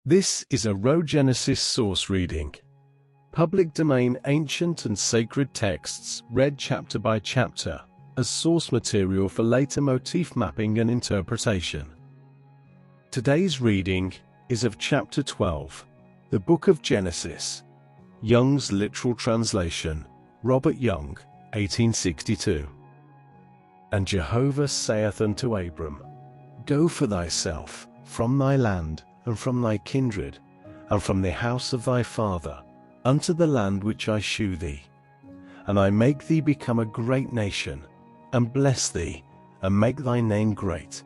This is a Rhogenesis Source Reading. Public domain ancient and sacred texts read chapter by chapter as source material for later motif mapping and interpretation. Today's reading is of chapter 12, the Book of Genesis. Young's literal translation, Robert Young, 1862. And Jehovah saith unto Abram, Go for thyself from thy land, and from thy kindred, and from the house of thy father, unto the land which I shew thee. And I make thee become a great nation, and bless thee, and make thy name great,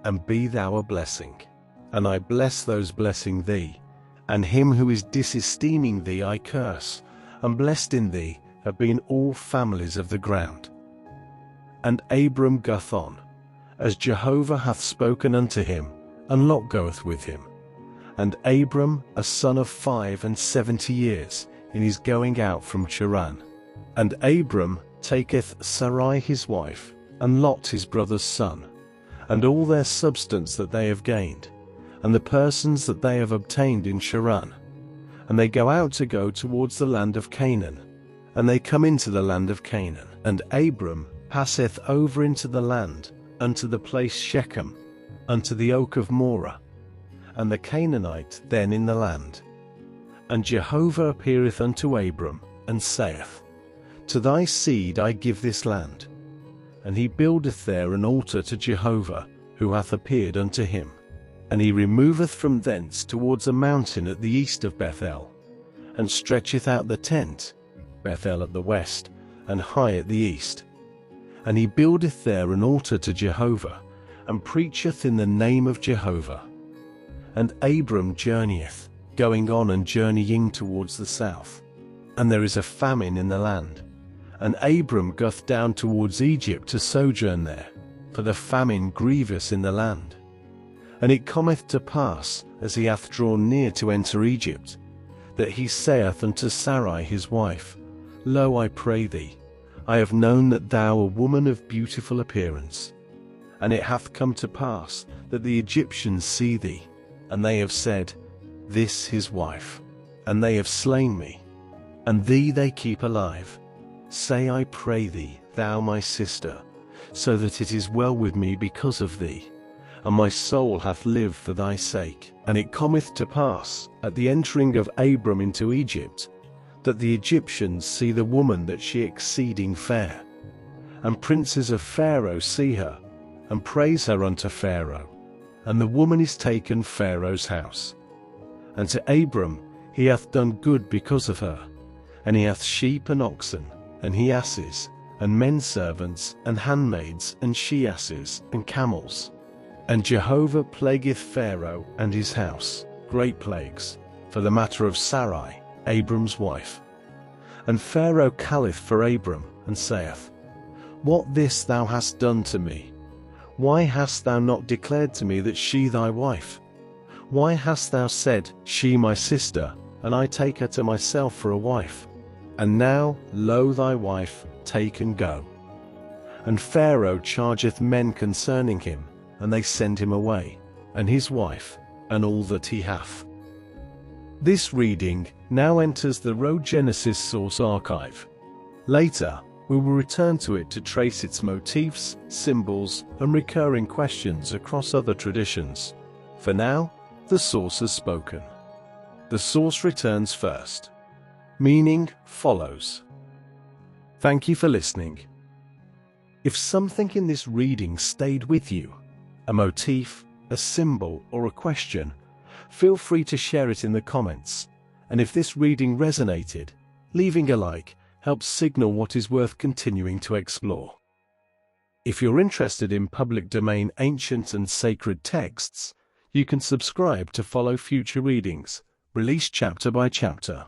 and be thou a blessing. And I bless those blessing thee, and him who is disesteeming thee I curse, and blessed in thee have been all families of the ground. And Abram goeth on, as Jehovah hath spoken unto him, and Lot goeth with him. And Abram, a son of 75 years, in his going out from Charan. And Abram taketh Sarai his wife, and Lot his brother's son, and all their substance that they have gained, and the persons that they have obtained in Charan. And they go towards the land of Canaan, and they come into the land of Canaan. And Abram passeth over into the land, unto the place Shechem, unto the oak of Moreh, and the Canaanite then in the land. And Jehovah appeareth unto Abram, and saith, To thy seed I give this land. And he buildeth there an altar to Jehovah, who hath appeared unto him. And he removeth from thence towards a mountain at the east of Bethel, and stretcheth out the tent, Bethel at the west, and Hai at the east. And he buildeth there an altar to Jehovah, and preacheth in the name of Jehovah. And Abram journeyeth, going on and journeying towards the south. And there is a famine in the land. And Abram goeth down towards Egypt to sojourn there, for the famine grievous in the land. And it cometh to pass, as he hath drawn near to enter Egypt, that he saith unto Sarai his wife, Lo, I pray thee, I have known that thou a woman of beautiful appearance. And it hath come to pass, that the Egyptians see thee, and they have said, This his wife, and they have slain me, and thee they keep alive. Say, I pray thee, thou my sister, so that it is well with me because of thee, and my soul hath lived for thy sake. And it cometh to pass, at the entering of Abram into Egypt, that the Egyptians see the woman that she exceeding fair. And princes of Pharaoh see her, and praise her unto Pharaoh. And the woman is taken Pharaoh's house. And to Abram he hath done good because of her. And he hath sheep and oxen, and he asses, and men servants, and handmaids, and she asses, and camels. And Jehovah plagueth Pharaoh and his house, great plagues, for the matter of Sarai, Abram's wife. And Pharaoh calleth for Abram, and saith, What this thou hast done to me? Why hast thou not declared to me that she thy wife? Why hast thou said, She my sister, and I take her to myself for a wife? And now, lo, thy wife, take and go. And Pharaoh chargeth men concerning him, and they send him away, and his wife, and all that he hath. This reading now enters the Rhogenesis Source Archive. Later, we will return to it to trace its motifs, symbols, and recurring questions across other traditions. For now, the source has spoken. The source returns first. Meaning follows. Thank you for listening. If something in this reading stayed with you, a motif, a symbol, or a question, feel free to share it in the comments. And if this reading resonated, leaving a like helps signal what is worth continuing to explore. If you're interested in public domain ancient and sacred texts, you can subscribe to follow future readings, released chapter by chapter.